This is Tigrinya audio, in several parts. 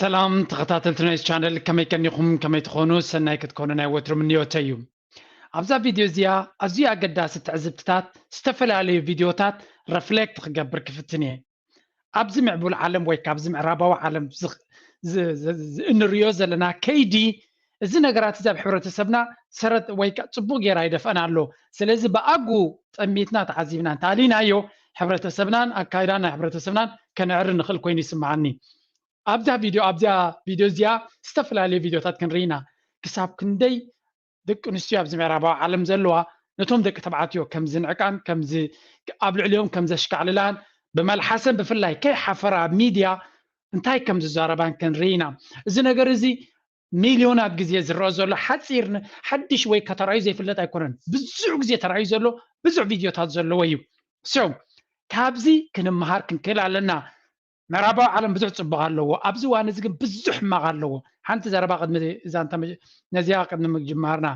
سلام تخطاتلتنا الشانل كما يكنيكم كما تخونوا سناي كتكونوا ناي وتر من يوتيوم ابزا فيديو زيا ازيا قداس تعزبتات استفلالي فيديوتات رفلكت خبر كفتني ابز معبول العالم وي كابز معرابو عالم ان ريوز لنا كيدي እዚ ነገራት እዚ ኣብ ሕብረተሰብና ሰረት ወይ ጽቡቕ ጌራ ይደፈና ኣሎ ስለዚ በአጉ ጠሚትና ተዓዚብና እንታሊናዮ ሕብረተሰብናን አካይዳና ሕብረተሰብናን ከነዕር ንኽእል ኮይኑ ይስማዓኒ ኣብዛ ቪድዮ እዚኣ ዝተፈላለዩ ቪድዮታት ክንርኢና ክሳብ ክንደይ ደቂ ኣንስትዮ ኣብዚ ምዕራባዊ ዓለም ዘለዋ ነቶም ደቂ ተባዕትዮ ከም ዝንዕቃን ከምዚ ኣብ ልዕሊኦም ከም ዘሽካዕልላን ብመልሓሰን ብፍላይ ከይሓፈራ ሚድያ እንታይ ከም ዝዛረባን ክንርኢና እዚ ነገር እዚ ሚሊዮናት ግዜ ዝረአ ዘሎ ሓፂር ሓድሽ ወይ ከተራዩ ዘይፍለጥ ኣይኮነን ብዙሕ ግዜ ተራዩ ዘሎ ብዙሕ ቪድዮታት ዘለዎ እዩ ሶ ካብዚ ክንመሃር ክንክእል ኣለና ምዕራባዊ ዓለም ብዙሕ ጽቡቕ ኣለዎ ኣብዚ ዋን እዚ ግን ብዙሕ ሕማቕ ኣለዎ ሓንቲ ዘረባ ቅድሚ እዛንተ ነዚያ ቅድሚ ምጅማርና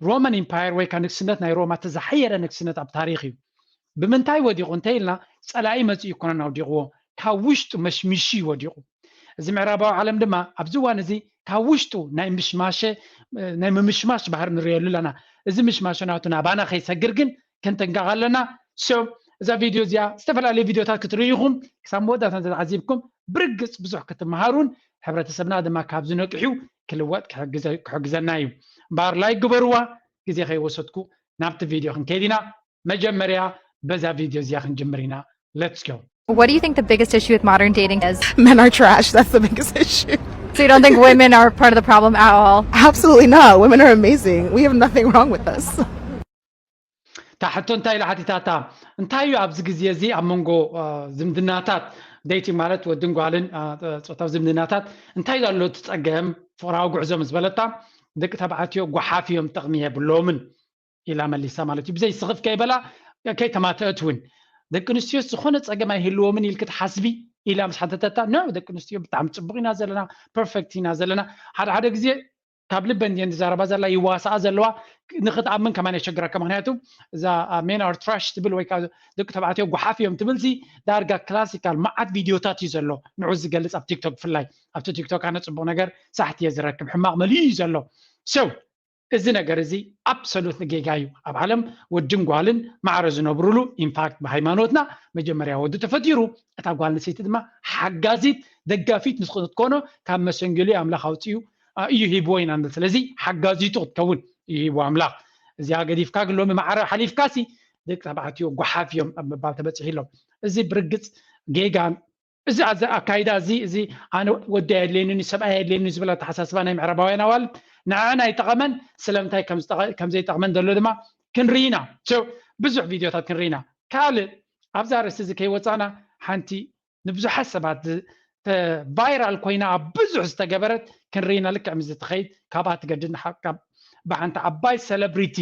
ሮማን ኢምፓየር ወይ ከዓ ንግስነት ናይ ሮማ ተዛሓየረ ንግስነት ኣብ ታሪክ እዩ ብምንታይ ወዲቑ እንተኢልና ፀላኢ መፅኡ ይኮነን ኣውዲቕዎ ካብ ውሽጡ መሽሚሺ ወዲቑ እዚ ምዕራባዊ ዓለም ድማ ኣብዚ ዋን እዚ ካብ ውሽጡ ናይ ምምሽማሽ ባህር ንሪእየሉ ኣለና እዚ ምሽማሽ ናቱ ናባና ከይሰግር ግን ክንጥንቀቕ ኣለና ሶ እዛ ቪድዮ እዚኣ ዝተፈላለዩ ቪድዮታት ክትርእይኹም ክሳብ መወዳእታ ተዓዚብኩም ብርግፅ ብዙሕ ክትመሃሩን ሕብረተሰብና ድማ ካብ ዝነቅሑ ክልወጥ ክሕግዘና እዩ እምበር ላይ ግበርዋ ግዜ ከይወሰድኩ ናብቲ ቪድዮ ክንከይድ ኢና መጀመርያ በዛ ቪድዮ እዚኣ ክንጅምር ኢና ሌትስ ጎ What do you think the biggest issue with modern dating is? Men are trash. That's the biggest issue. So you don't think women are part of the problem at all? Absolutely not. Women are amazing. We have nothing wrong with us. ታሕቶ እንታይ ለሓቲታታ እንታይ ኣብዚ ግዜ እዚ ኣብ መንጎ ዝምድናታት ዴቲንግ ማለት ወድን ጓልን ፆታዊ ዝምድናታት እንታይ ዘሎ ትፀገም ፍቅራዊ ጉዕዞ ምስ በለታ ደቂ ተባዕትዮ ጓሓፍ እዮም ጥቕሚ የብሎምን ኢላ መሊሳ ማለት እዩ ብዘይ ስኽፍ ከይበላ ከይተማተአት እውን ደቂ ኣንስትዮ ዝኾነ ፀገም ኣይህልዎምን ኢልክ ትሓስቢ ኢላ ምስ ሓተተታ ኖ ደቂ ኣንስትዮ ብጣዕሚ ፅቡቕ ኢና ዘለና ፐርፌክት ኢና ዘለና ሓደ ግዜ ካብ ልበን እየን ዝዛረባ ዘላ ይዋሳኣ ዘለዋ ንኽትኣምን ከማን የሸግረካ ምክንያቱ እዛ ሜን ኣር ትራሽ ትብል ወይ ከዓ ደቂ ተባዕትዮ ጓሓፍ እዮም ትብል ዳርጋ ክላሲካል መዓት ቪድዮታት እዩ ዘሎ ንዑ ዝገልፅ ኣብ ቲክቶክ ብፍላይ ኣብቲ ቲክቶክ ኣነ ፅቡቕ ነገር ሳሕቲ እየ ዝረክብ ሕማቕ መሊኡ እዩ ዘሎ ሶ እዚ ነገር እዚ ኣብሶሉት ጌጋ እዩ ኣብ ዓለም ወድን ጓልን ማዕረ ዝነብሩሉ ኢንፋክት ብሃይማኖትና መጀመርያ ወዲ ተፈጢሩ እታ ጓል ንሰይቲ ድማ ሓጋዚት ደጋፊት ንስኮኖ ካብ መሰንገሉ ኣምላኽ ኣውፅኡ እዩ ሂብዎ ኢና ንብል ስለዚ ሓጋዚቱ ክትከውን እዩ ሂብዎ ኣምላኽ እዚኣ ገዲፍካ ግን ሎሚ ማዕረ ሓሊፍካሲ ደቂ ተባዕትዮ ጓሓፍ እዮም ኣብ ምባል ተበፂሒሎም እዚ ብርግፅ ጌጋን እዚ ኣካይዳ እዚ ኣነ ወዲ ኣየድልየኒ ሰብኣይ ኣየድልየኒ ዝብላ ተሓሳስባ ናይ ምዕራባውያን ኣዋልድ ንዓና ኣይጠቐመን ስለምንታይ ከም ዘይጠቕመን ዘሎ ድማ ክንርኢና ብዙሕ ቪድዮታት ክንርኢና ካልእ ኣብዛ ርእሲ እዚ ከይወፃእና ሓንቲ ንብዙሓት ሰባት ቫይራል ኮይና ኣብ ብዙሕ ዝተገበረት ክንርኢና ልክዕ ምስ ትኸይድ ካብኣ ትገድድ ብሓንቲ ዓባይ ሴሌብሪቲ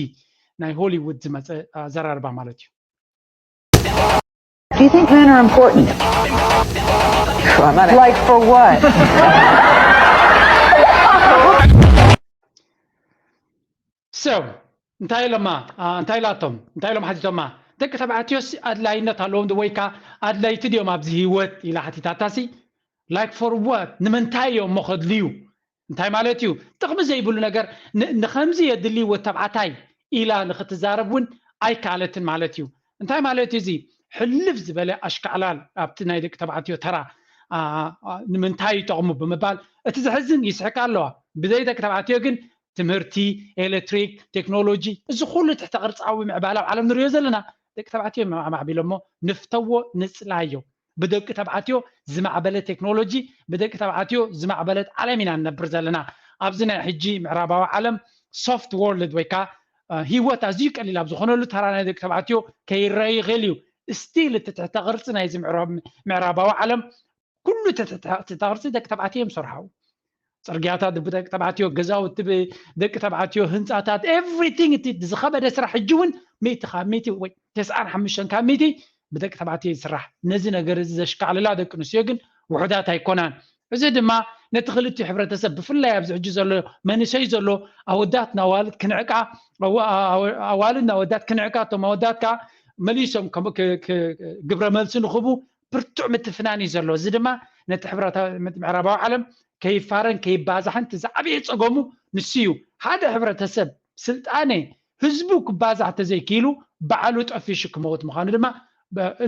ናይ ሆሊውድ ዝመፀ ዘራርባ ማለት እዩ Do you think men are important? Like for what? So, እንታይ ኢሎም ሓቲቶማ ደቂ ተባዕትዮስ ኣድላይነት ኣለዎም ወይ ከዓ ኣድላይቲ ድዮም ኣብዚ ሂወት ኢላ ሓቲታታሲ ላይክ ፎር ዋት ንምንታይ እዮም መኸድልዩ እንታይ ማለት እዩ ጥቕሚ ዘይብሉ ነገር ንከምዚ የድሊ ወተባዕታይ ኢላ ንኽትዛረብ እውን ኣይከኣለትን ማለት እዩ እንታይ ማለት እዩ እዚ ሕልፍ ዝበለ ኣሽካዕላል ኣብቲ ናይ ደቂ ተባዕትዮ ተራ ንምንታይ ይጠቕሙ ብምባል እቲ ዝሕዝን ይስሕቅ ኣለዋ ብዘይ ደቂ ተባዕትዮ ግን ትምህርቲ ኤሌክትሪክ ቴክኖሎጂ እዚ ኩሉ ትሕቲ ቅርፃዊ ምዕባል ኣብ ዓለም ንሪኦ ዘለና ደቂ ተባዕትዮ ማዕቢሎሞ ንፍተዎ ንፅላዮ ብደቂ ተባዕትዮ ዝማዕበለ ቴክኖሎጂ ብደቂ ተባዕትዮ ዝማዕበለት ዓለም ኢና ንነብር ዘለና ኣብዚ ናይ ሕጂ ምዕራባዊ ዓለም ሶፍት ወርልድ ወይ ከዓ ሂወት ኣዝዩ ቀሊል ኣብ ዝኾነሉ ተራ ናይ ደቂ ተባዕትዮ ከይረአ ይኽእል እዩ ስቲል እቲ ትሕቲ ቅርፂ ናይዚ ምዕራባዊ ዓለም ኩሉ ትሕቲ ቅርፂ ደቂ ተባዕትዮ እዮም ሰርሓው ፅርግያታት ብደቂ ተባዕትዮ ገዛውቲ ብደቂ ተባዕትዮ ህንፃታት ኤቭሪቲንግ እቲ ዝኸበደ ስራሕ ሕጂ እውን 100 ወይ 95 ካብ 100 ብደቂ ተባዕትዮ ይስራሕ ነዚ ነገር እዚ ዘሽካዕልላ ደቂ ኣንስትዮ ግን ውሑዳት ኣይኮናን እዚ ድማ ነቲ ክልቲኡ ሕብረተሰብ ብፍላይ ኣብዚ ሕጂ ዘሎ መንእሰይ ዘሎ ኣወዳትና ኣዋልድ ክንዕቃ ኣዋልድና ኣወዳት ክንዕቃ እቶም ኣወዳት ከዓ መሊሶም ግብረ መልሲ ንኽቡ ብርቱዕ ምትፍናን እዩ ዘሎ እዚ ድማ نت حبرات معربة عالم كيف فارن كيف بازحن تزعبي تصقمو نسيو هذا حبرة سب سلطانه حزبك بازح تزي كيلو بعلو طفيشك موت مخانو دما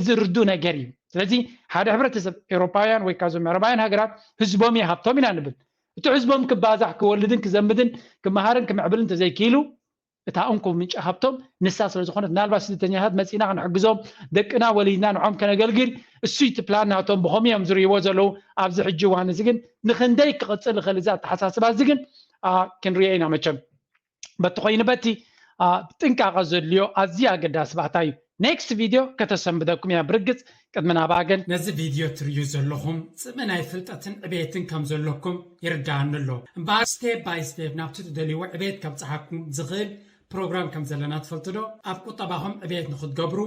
زردو نغري ስለዚህ ሓደ ሕብረተሰብ ኤውሮፓውያን ወይ ካዞም ምዕራባውያን ሃገራት ህዝቦም ይሃብቶም ኢና ንብል እቲ ህዝቦም ክባዛሕ ክወልድን ክዘምድን ክመሃርን ክምዕብልን ተዘይኪሉ እታ እንኩም ምንጭ ሃብቶም ንሳ ስለ ዝኾነት ናልባስ ስደተኛታት መፂና ክንሕግዞም ደቅና ወሊድና ንዖም ከነገልግል እሱይ እቲ ፕላን ናቶም ብኸመዮም ዝርይዎ ዘለው ኣብዚ ሕጂ እዋን እዚ ግን ንክንደይ ክቕፅል ይኽእል እዛ ኣተሓሳስባ እዚ ግን ክንሪኦ ኢና መቸም በቲ ኮይኑ በቲ ጥንቃቐ ዘድልዮ ኣዝዩ ኣገዳሲ ባእታ እዩ next video ከተሰንብደኩም ያ ብርግጽ ቅድመና ባገን ነዚ ቪድዮ ትሪዩ ዘለኹም ጽመናይ ፍልጠትን ዕቤትን ከም ዘለኩም ይርዳኣንሎ እምበር ስቴፕ ባይ ስቴፕ ናብቲ ትደልይዎ ዕቤት ከብፅሓኩም ዝኽእል ፕሮግራም ከም ዘለና ትፈልጡ ዶ ኣብ ቁጠባኹም ዕቤት ንኽትገብሩ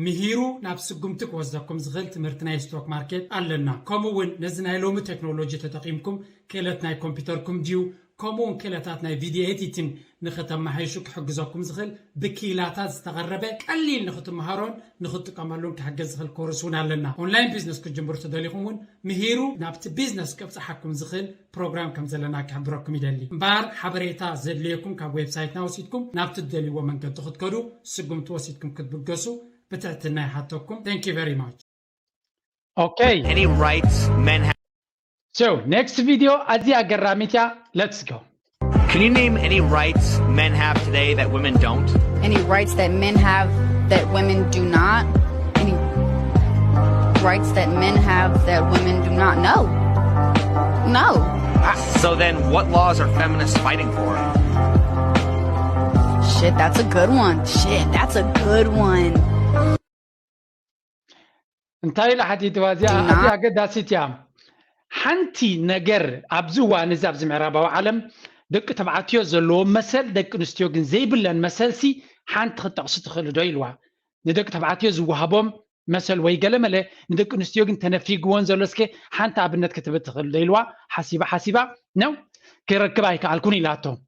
ምሂሩ ናብ ስጉምቲ ክወስደኩም ዝኽእል ትምህርቲ ናይ ስቶክ ማርኬት ኣለና ከምኡውን ነዚ ናይ ሎሚ ቴክኖሎጂ ተጠቒምኩም ክእለት ናይ ኮምፒውተርኩም ድዩ ከምኡውን ክእለታት ናይ ቪድዮ ኤዲቲንግ ንኽተመሓይሹ ክሕግዘኩም ዝኽእል ብኪላታት ዝተቐረበ ቀሊል ንኽትመሃሮን ንኽትጥቀመሉን ክሕገዝ ዝኽእል ኮርስ እውን ኣለና ኦንላይን ቢዝነስ ክጅምሩ ተደሊኹም እውን ምሂሩ ናብቲ ቢዝነስ ከብፅሓኩም ዝኽእል ፕሮግራም ከም ዘለና ክሕብረኩም ይደሊ እምበር ሓበሬታ ዘድልየኩም ካብ ዌብሳይትና ወሲድኩም ናብቲ ትደልይዎ መንገዲ ክትከዱ ስጉምቲ ወሲድኩም ክትብገሱ بتعتنا يحطوكم thank you very much okay any rights men have so next video azia garamitia let's go can you name any rights men have today that women don't any rights that men have that women do not any rights that men have that women do not know no so then what laws are feminists fighting for shit that's a good one እንታይ ለሓቲት ዋዚያ ኣዝያ ገዳሲት እያ ሓንቲ ነገር ኣብዚ እዋን እዚ ኣብዚ ምዕራባዊ ዓለም ደቂ ተባዕትዮ ዘለዎም መሰል ደቂ ኣንስትዮ ግን ዘይብለን መሰልሲ ሓንቲ ክጠቕሱ ትኽእል ዶ ኢልዋ ንደቂ ተባዕትዮ ዝወሃቦም መሰል ወይ ገለመለ ንደቂ ኣንስትዮ ግን ተነፊግዎን ዘሎ እስከ ሓንቲ ኣብነት ክትብል ትኽእል ዶ ኢልዋ ሓሲባ ነው ክረክብ ኣይከኣልኩን ኢላቶም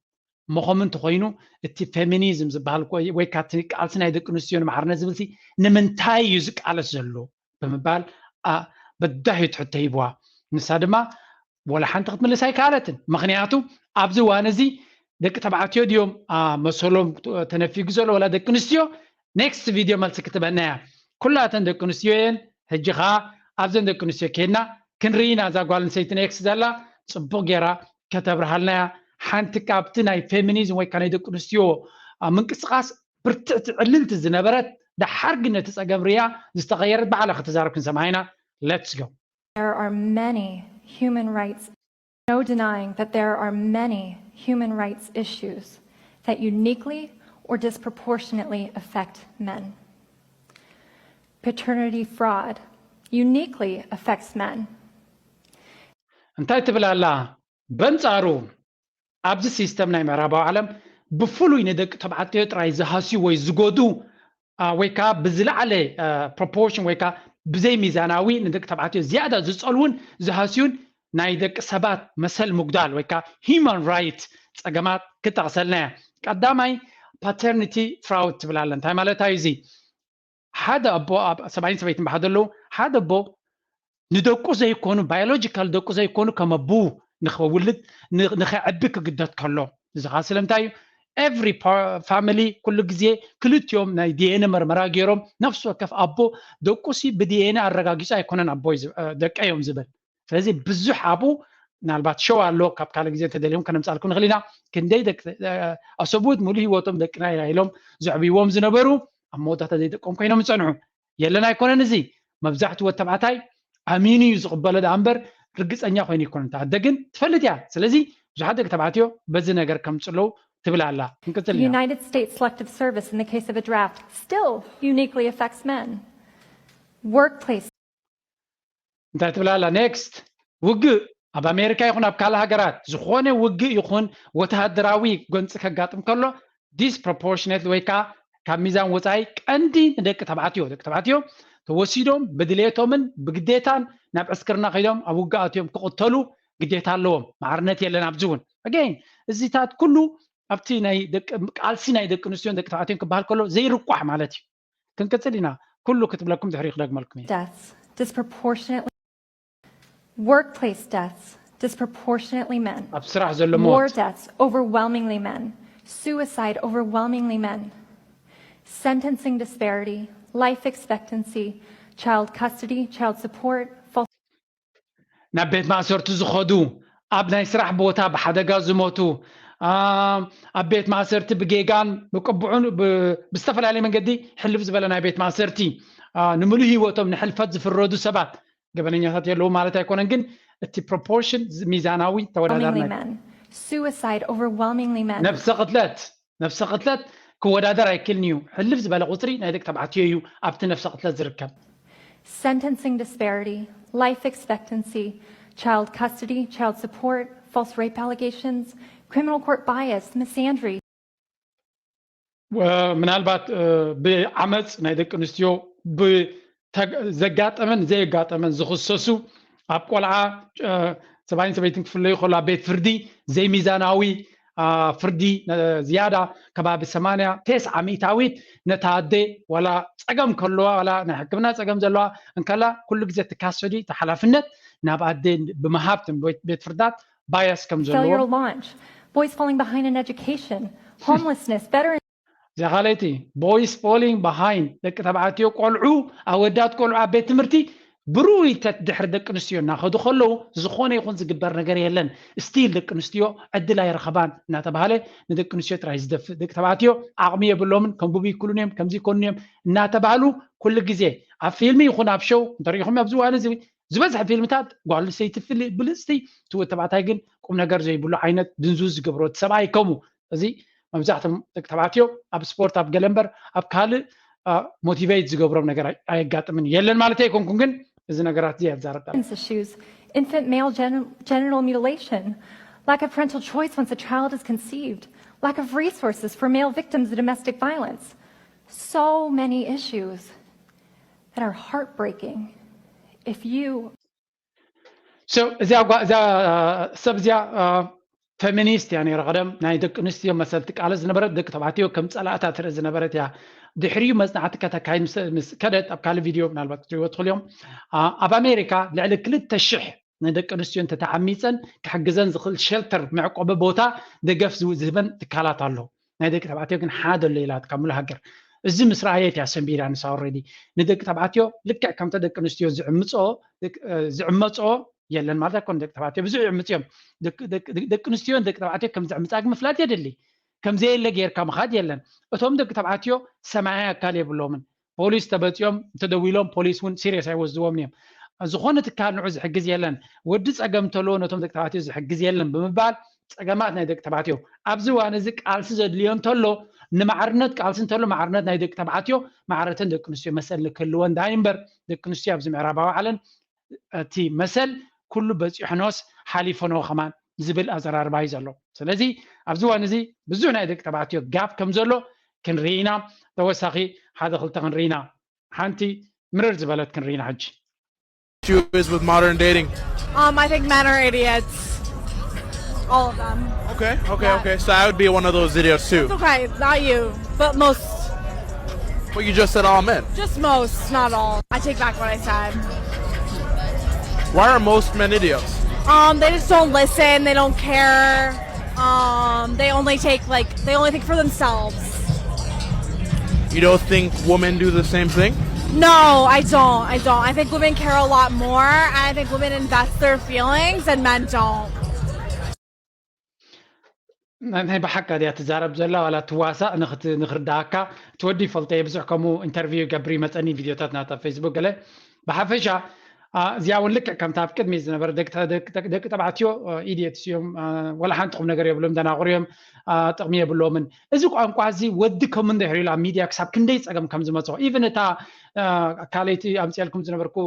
መኸምን ተኾይኑ እቲ ፌሚኒዝም ዝበሃል ወይ ካቲ ቃልሲ ናይ ደቂ ኣንስትዮ ንማዕርነት ዝብልሲ ንምንታይ እዩ ዝቃለስ ዘሎ بمبال بدحي تحت يبوا نسادما ولا حنت تملس هاي كالتن مخنياتو ابزو وانزي دك تبعتيو ديوم مسولوم تنفيق زول ولا دك نستيو نيكست فيديو مال كتبنا كلها دك نستيوين هجخا ابزن دك نستيو كينا كنرينا ذا قال نسيت نيكست زلا صبو غيرا كتبرها لنا حنت كابتن اي فيمينيزم وي كان دك نستيو منقصقاس برتعللت الزنبرت ده حرقنا تسأقبريا استغيرت بعلى ختزاركن سمعينا let's go There are many human rights no denying that there are many human rights issues that uniquely or disproportionately affect men paternity fraud uniquely affects men እንታይ ትብል ኣላ በንጻሩ ኣብዚ ሲስተም ናይ ምዕራባዊ ዓለም ብፍሉይ ንደቂ ተባዕትዮ ጥራይ ዝሃስዩ ወይ ዝጎዱ ወይካ ብዝለዓለ ፕሮፖርሽን ወይካ ብዘይ ሚዛናዊ ንደቂ ተባዕትዮ ዝያዳ ዝጸልውን ዝሃስዩን ናይ ደቂ ሰባት መሰል ሙግዳል ወይካ ሂውማን ራይት ጸገማት ክጠቕሰልና ቀዳማይ ፓተርኒቲ ፍራውድ ትብላለ እንታይ ማለት እዩ እዚ ሓደ ኣቦ ሰብኣይን ሰበይትን ባሓደሎ ሓደ ኣቦ ንደቁ ዘይኮኑ ባዮሎጂካል ደቁ ዘይኮኑ ከም ኣቡ ንኽውልድ ንኽዕቢ ክግደት ከሎ እዚ ኸ ስለምንታይ እዩ every family كل جزء كل يوم ناي دي ان مرمرا غيروم نفس وكف ابو دقوسي بدي ان ارغاغيص ايكونن ابو دقايوم زبل فلذي بزح ابو نالبات شو الله كاب كاله جزء تدليهم كنمصالكم نخلينا كندي دك اسبوت مولي هوتم دقنا يايلوم زعبيوم زنبرو امودا تدي دقوم كاينوم صنعو يلنا ايكونن زي مبزحت وتبعتاي اميني يزقبل دامبر رغصنيا خوين يكون تعدغن تفلت يا ስለዚህ زحدك تبعتيو بزي ነገር ከምጽለው The United States Selective Service in the case of a draft still uniquely affects men. Workplace. next ውግእ ኣብ ኣሜሪካ ይኹን ኣብ ካልእ ሃገራት ዝኾነ ውግእ ይኹን ወተሃደራዊ ጎንፂ ከጋጥም ከሎ disproportionate ወይ ካብ ሚዛን ወፃኢ ቀንዲ ንደቂ ተባዕትዮ ተወሲዶም ብድሌቶምን ብግዴታን ናብ ዕስክርና ኸይዶም ኣብ ውግኣትዮም ክቕተሉ ግዴታ ኣለዎም ማዕርነት የለን ኣብዚ እውን again እዚታት ኩሉ ኣብቲ ናይ ደቂ ቃልሲ ናይ ደቂ ኣንስትዮን ደቂ ተባዕትዮን ክበሃል ከሎ ዘይርቋሕ ማለት እዩ ክንቅፅል ኢና ኩሉ ክትብለኩም ድሕሪ ክደግመልኩም እየ disproportionately Workplace deaths, disproportionately men. ኣብ ስራሕ ዘሎ War ሞት deaths, overwhelmingly men. Suicide, overwhelmingly men. Sentencing disparity, life expectancy, child custody, child support, false ናብ ቤት ማእሰርቲ ዝኸዱ ኣብ ናይ ስራሕ ቦታ ብሓደጋ ዝሞቱ ኣብ ቤት ማእሰርቲ ብጌጋን ብቅቡዑን ብዝተፈላለየ መንገዲ ሕልፍ ዝበለ ናይ ቤት ማእሰርቲ ንምሉእ ህይወቶም ንሕልፈት ዝፍረዱ ሰባት ገበነኛታት የለዉ ማለት ኣይኮነን ግን እቲ ፕሮፖርሽን ሚዛናዊ ተወዳዳሪ men. Suicide, overwhelmingly men. ነፍሰ ቅትለት ክወዳደር ኣይክልኒ እዩ ሕልፍ ዝበለ ቁፅሪ ናይ ደቂ ተባዕትዮ እዩ ኣብቲ ነፍሰ ቅትለት ዝርከብ Sentencing disparity, life expectancy, child custody, child support, false rape allegations, criminal court bias, misandry. ምናልባት ብዓመፅ ናይ ደቂ ኣንስትዮ ዘጋጠመን ዘይጋጠመን ዝኽሰሱ ኣብ ቆልዓ ሰብኣይን ሰበይትን ክፍለዩ ከሎ ኣብ ቤት ፍርዲ ዘይሚዛናዊ ፍርዲ ዝያዳ ከባቢ 80 9 ሚእታዊት ነታ ኣዴ ዋላ ፀገም ከለዋ ዋላ ናይ ሕክምና ፀገም ዘለዋ እንከላ ኩሉ ግዜ ተካሰዲ ተሓላፍነት ናብ ኣዴ ብምሃብትን ቤት ፍርዳት ባያስ ከም ዘለዎ Failure launch, boys falling behind in education, homelessness, better ዘኻለይቲ boys falling behind ደቂ ተባዕትዮ ቆልዑ ኣወዳት ቆልዑ ኣብ ቤት ትምህርቲ ብሩይ ተድሕር ደቂ ኣንስትዮ እናኸዱ ከለዉ ዝኾነ ይኹን ዝግበር ነገር የለን ስቲል ደቂ ኣንስትዮ ዕድል ኣይረኸባን እናተባሃለ ንደቂ ኣንስትዮ ጥራይ ዝደፍእ ደቂ ተባዕትዮ ዓቕሚ የብሎምን ከምብቡ ይክሉን እዮም ከምዚ ይኮኑ እዮም እናተባሃሉ ኩሉ ግዜ ኣብ ፊልሚ ይኹን ኣብ ሸው እንተሪኢኹም ኣብዚ እዋን እዚ ዝበዝሐ ፊልምታት ጓል ኣንስተይቲ ብልፅቲ እቲ ወዲ ተባዕታይ ግን ቁም ነገር ዘይብሉ ዓይነት ድንዙዝ ዝገብሮ እቲ ሰብኣይ ከምኡ እዚ መብዛሕትኦም ደቂ ተባዕትዮ ኣብ ስፖርት ኣብ ገለምበር ኣብ ካልእ ሞቲቬት ዝገብሮም ነገር ኣይጋጥምን የለን ማለት ኣይኮንኩን ግን እዚ ነገራት እዚ ያዛረጣ issues, infant male genital mutilation, lack of parental choice once a child is conceived, lack of resources for male victims of domestic violence. So many issues that are heartbreaking. If you So እዛ ሰብ እዚኣ ፌሚኒስት እያ ነይራ ቀደም ናይ ደቂ ኣንስትዮ መሰልቲ ቃል ዝነበረት ደቂ ተባዕትዮ ከም ፀላእታ ትርኢ ዝነበረት እያ ድሕሪኡ መፅናዕቲ ከተካይድ ምስ ከደት ኣብ ካልእ ቪድዮ ምናልባት ክትሪእዎ ትኽእሉ እዮም ኣብ ኣሜሪካ ልዕሊ 2,000 ንደቂ ኣንስትዮ እንተተዓሚፀን ክሕግዘን ዝኽእል ሸልተር መዕቆቢ ቦታ ደገፍ ዝህበን ትካላት ኣሎ ናይ ደቂ ተባዕትዮ ግን ሓደ ኣሎ ኢላ ካብ ሙሉእ ሃገር እዚ ምስ ረኣየት እያ ሰንቢራ ንሳ ኦልሬዲ ንደቂ ተባዕትዮ ልክዕ ከምቲ ደቂ ኣንስትዮ ዝዕመፅኦ የለን ማለት ኣይኮነ ደቂ ተባዕትዮ ብዙሕ ይዕምፅ እዮም ደቂ ኣንስትዮን ደቂ ተባዕትዮ ከም ዝዕምፃ ግን ምፍላጥ የድሊ ከምዘየለ ጌርካ ምኻድ የለን እቶም ደቂ ተባዕትዮ ሰማያዊ ኣካል የብሎምን ፖሊስ ተበፂኦም እንተደዊሎም ፖሊስ እውን ሲሪየስ ኣይወስድዎም እዮም ዝኾነ ትካል ንዑ ዝሕግዝ የለን ወዲ ፀገም ተሎ ነቶም ደቂ ተባዕትዮ ዝሕግዝ የለን ብምባል ፀገማት ናይ ደቂ ተባዕትዮ ኣብዚ እዋን እዚ ቃልሲ ዘድልዮ እንተሎ ንማዕርነት ቃልሲ እንተሎ ማዕርነት ናይ ደቂ ተባዕትዮ ማዕረትን ደቂ ኣንስትዮ መሰል ክህልወን ዳይ እምበር ደቂ ኣንስትዮ ኣብዚ ምዕራባዊ ዓለም እቲ መሰል ኩሉ በፂሕኖስ ሓሊፎኖ ኸማን ዝብል ኣዘራርባ እዩ ዘሎ ስለዚ ኣብዚ እዋን እዚ ብዙሕ ናይ ደቂ ተባዕትዮ ጋፍ ከም ዘሎ ክንርኢና ተወሳኺ ሓደ ክልተ ክንርኢና ሓንቲ ምርር ዝበለት ክንርኢና ሕጂ is with modern dating? I think men are idiots. All of them. Okay. Yeah. Okay. So I would be one of those idiots too. It's okay, not you, but most. Well, you just said all men. Just most, not all. I take back what I said. Why are most men idiots? They just don't listen. They don't care. They only think for themselves. You don't think women do the same thing? No, I don't. I think women care a lot more. I think women invest their feelings and men don't. ናይ ብሓቂ ድያ ትዛረብ ዘላ ዋላ ትዋሳእ ንኽርዳእካ ትወዲ ፈልጠ ብዙሕ ከምኡ ኢንተርቪው ገብሪ መፀኒ ቪድዮታት ናታ ፌስቡክ ገለ ብሓፈሻ እዚኣ እውን ልክዕ ከምታ ኣብ ቅድሚ ዝነበረ ደቂ ተባዕትዮ ኢድየትስ እዮም ወላ ሓንቲ ቁም ነገር የብሎም ደናቑር እዮም ጥቕሚ የብሎምን እዚ ቋንቋ እዚ ወዲ ከም እንድሕር ኢሉ ኣብ ሚድያ ክሳብ ክንደይ ፀገም ከም ዝመፅኦ ኢቨን እታ ካልይቲ ኣምፅልኩም ዝነበርኩ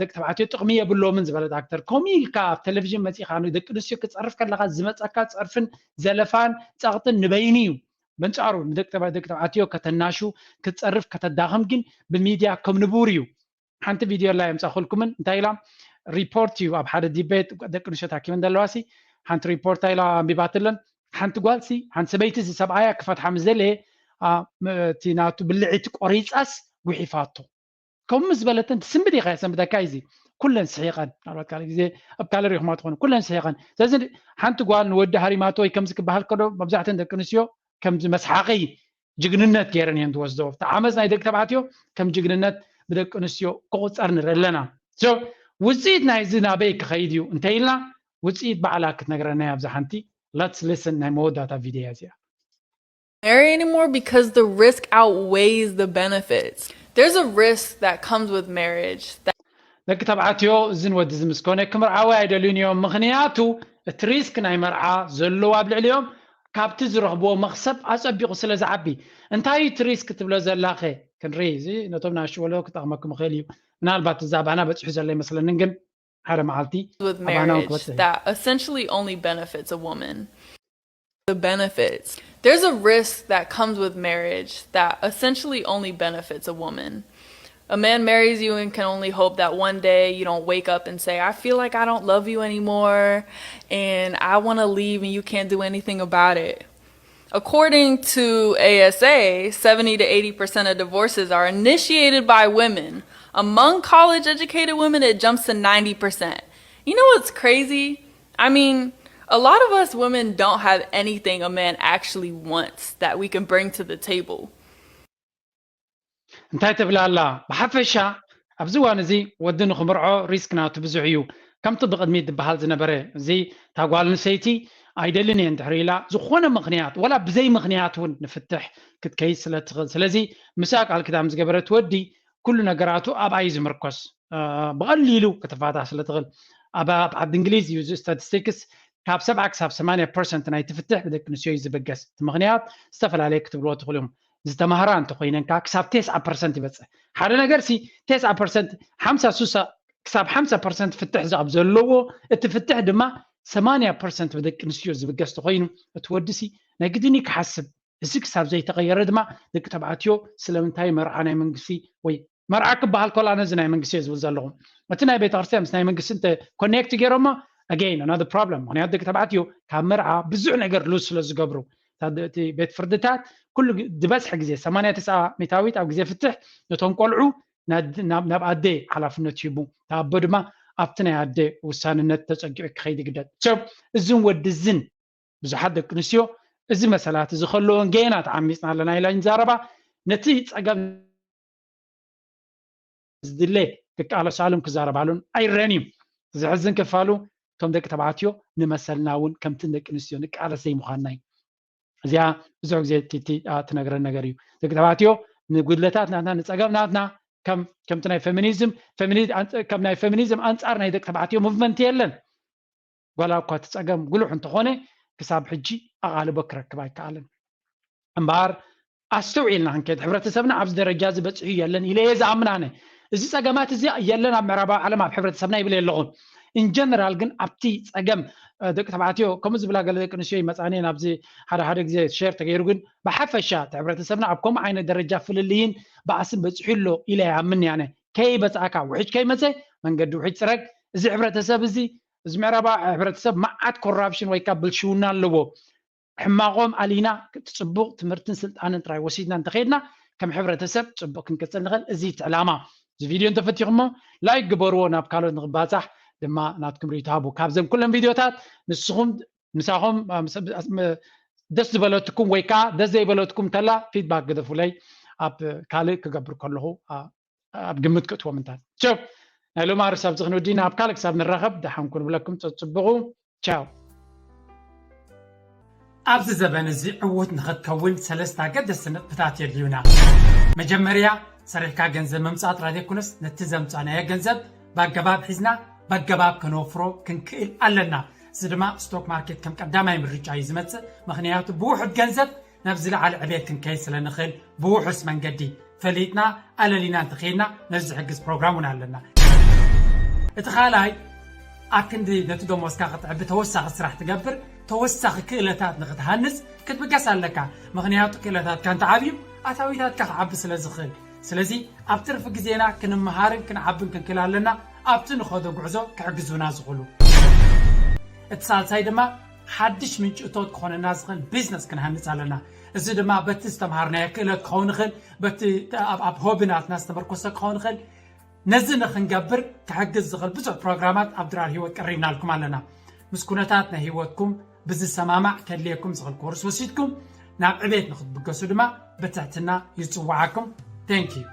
ደቂ ተባዕትዮ ጥቕሚ የብሎምን ዝበለት ኣክተር ከምኡ ኢልካ ኣብ ቴሌቭዥን መፂኻ ደቂ ኣንስትዮ ክትፀርፍ ከለካ ዝመፀካ ፀርፍን ዘለፋን ፀቕጥን ንበይኒ እዩ በንፃሩ ደቂ ተባዕትዮ ከተናሹ ክትፀርፍ ከተዳኸም ግን ብሚድያ ከም ንቡር እዩ ሓንቲ ቪድዮ ላይ ኣምፃኽልኩምን እንታይ ኢላ ሪፖርት እዩ ኣብ ሓደ ዲቤት ደቂ ኣንስትዮ ተኣኪበን ዘለዋሲ ሓንቲ ሪፖርት ኢላ ኣንቢባትለን ሓንቲ ጓልሲ ሓንቲ ሰበይቲ ሰብኣያ ክፈትሓ ምስ ዘለየ እቲ ናቱ ብልዒቲ ቆሪፃስ ጉሒፋቶ ከምኡ ምስ በለተን ትስምድ ኢኻ የሰንብተካ እዚ كلن سحيقان نالوات قال جزي اب كالوري ما تكون كلن سحيقان لازم حنت قال نود هريماتو كم زك بحال كدو مبزعتن دك نسيو كم مسحاقي جግንነት ገረን የንት ወስዶ ተዓመዝ ናይ ደቅ ተባዕትዮ ከም جግንነት بدك نسيو قوصر نرلنا سو وصيت ناي زنابي كخيديو انتيلنا وصيت بعلاك نغرنا يابزحنتي let's listen ناي موداتا فيديو ازيا marry anymore because the risk outweighs the benefits. There's a risk that comes with marriage. دك تبعاتيو زين ود زمسكونه كمرعاوي ايدلونيوم مخنياتو الريسك ناي مرعا زلو ابل عليهم كابت زرخبو مخسب اصبيق سلازعبي انتاي ريسك تبلو زلاخه كنريزي نتومنا شو ولو كتقمكم خيليو نالبات زابانا بصحو زلي مثلا نغن حدا معلتي with marriage that essentially only benefits a woman. The benefits. There's a risk that comes with marriage that essentially only benefits a woman. A man marries you and can only hope that one day you don't wake up and say, I feel like I don't love you anymore and I want to leave and you can't do anything about it. According to ASA, 70 to 80% of divorces are initiated by women. Among college-educated women, it jumps to 90%. You know what's crazy? I mean, a lot of us women don't have anything a man actually wants that we can bring to the table. انتي تبلا الله بحفشا ابزوان زي ودن خمرعو ريسكنا تبزعيو كم تبقدمي دبحال زنبره زي تاقوال نسيتي ايدلني اندحريلا زخونه مخنيات ولا بزي مخنيات ون نفتح كتكيس لتغل سلازي مساق على الكتاب مزقبره تودي كل نقراتو اب عايز مركز بقليلو كتفاتح سلتغل ابا عبد انجليزي يوز ستاتستكس كاب 7 كساب 8% ناي تفتح بدك نسيو يزبقس مخنيات استفل عليك تبلو تخليهم زتمهران تخوينن كساب 9% يبص حدا ነገር سي 9% 5 كساب 5% فتح زاب زلو اتفتح دما 8% بدك نسيو زبقس تخوينو تودسي نقدني كحسب እዚ ክሳብ ዘይተቀየረ ድማ ደቂ ተባዕትዮ ስለምንታይ መርዓ ናይ መንግስቲ ወይ መርዓ ክበሃል ኮላ ነዚ ናይ መንግስቲ ዝብል ዘለኹም እቲ ናይ ቤተ ክርስቲያን ምስ ናይ መንግስቲ ኮኔክት ገይሮሞ again another problem ምክንያቱ ደቂ ተባዕትዮ ካብ መርዓ ብዙሕ ነገር ሉዝ ስለ ዝገብሩ እቲ ቤት ፍርድታት ኩሉ ዝበዝሐ ግዜ 89 ሚታዊት ኣብ ግዜ ፍትሕ ነቶም ቆልዑ ናብ ኣደ ሓላፍነት ይቡ ታቦ ድማ ኣብቲ ናይ ኣደ ውሳንነት ተፀጊዑ ክኸይድ ይግደድ ሰብ እዝን ወድዝን ብዙሓት ደቂ ኣንስትዮ እዚ መሰላት እዚ ከለዎን ገና ተዓሚፅና ኣለና ኢላ እንዛረባ ነቲ ፀገም ዝድለ ክቃለሳሉን ክዛረባሉን ኣይረኒም ዝሕዝን ክፋሉ ቶም ደቂ ተባዕትዮ ንመሰልና እውን ከምቲ ደቂ ኣንስትዮ ንቃለስ ዘይምዃንና እዚኣ ብዙሕ ግዜ ትነግረን ነገር እዩ ደቂ ተባዕትዮ ንጉድለታት ናትና ንፀገም ናትና ከምቲ ናይ ፌሚኒዝም ከም ናይ ፌሚኒዝም ኣንፃር ናይ ደቂ ተባዕትዮ ሙቭመንት የለን ጓላ እኳ እቲ ፀገም ጉሉሕ እንተኾነ كساب حجي أغالبه كركب كالن أمبار أستوعبنا عن كده حبرتسبنا عبد الرجال بتسعي يلن إلى زعمنا إذا سجمات زي يلن عم مرابع على ما حبرتسبنا يبلي اللغون إن جنرال جن أبتي سجم دك تبعتيو كم زبلا قال لك إنه شيء مثلا نبزي هذا زي شير تغيرون بحفشات حبرتسبنا عبكم عين الدرجة فللين بعسن بتسحله إلى عمن يعني كي بتأكل وحش كي مثلا من قد وحش سرق زي حبرتسب زي زمرابا حبرتسب معاد كورابشن ويكابل شونا لو حماقوم علينا تصبق تمرتن سلطان تراي وسيدنا انتخيدنا كم حبرتسب تصبق كنكسل نغل ازيت علامه زي فيديو انت فتيغمو لايك جبروا نابكالو نغباصح لما ناتكم ريتابو كابزم كلهم فيديوهات نسخهم مساهم دس بلوتكم ويكا دس زي بلوتكم تلا فيدباك قدفو لي اب كالي كقبر كله اب قمت كتوه منتان شوف لو ما رساب زغنو دينا بكالك ساب نرغب دحهم كن بلكم تصبغوا تشاو أبز زبان الزي عوت نخد كون سلستا قد السنة بتاعت يليونا مجمريا سريكا جنزب ممسات رادي كونس نتزم تانا يا جنزب باقباب حزنا باقباب كنوفرو كنكيل ألنا زدما ستوك ماركت كم قداما يمرج عايزمت مخنيات بوحد جنزب نبزل على عبيت كنكيس لنخل بوحس من قدي فليتنا ألالينا انتخيلنا نرجع حقس بروغرامنا لنا اتخالاي أكندي نتدو موسكا قطع بتوسخ السراح تقبر توسخ كيلتات نغتهنس كتبقاس لك مغنيات كيلتات كانت عابيم أتاويتات كعب سلازخل سلازي أبتر في جزينا كنمهارن كنعبن كنكلالنا أبتن خذوا قعزو كعجزونا زغلو اتصال سايدما حدش من جوتوت كون الناس خل بيزنس كنهنس علينا إذا ما بتستمهارنا كيلت كون خل بت أب هوبنات ناس تمركوسك كون خل ነዚ ንኽንገብር ክሕግዝ ዝኽእል ብዙሕ ፕሮግራማት ኣብ ድራር ህይወት ቀሪብና ልኩም ኣለና ምስ ኩነታት ናይ ህይወትኩም ብዝሰማማዕ ከድልየኩም ዝኽእል ኮርስ ወሲድኩም ናብ ዕቤት ንኽትብገሱ ድማ ብትሕትና ይፅዋዓኩም። ቴንክ ዩ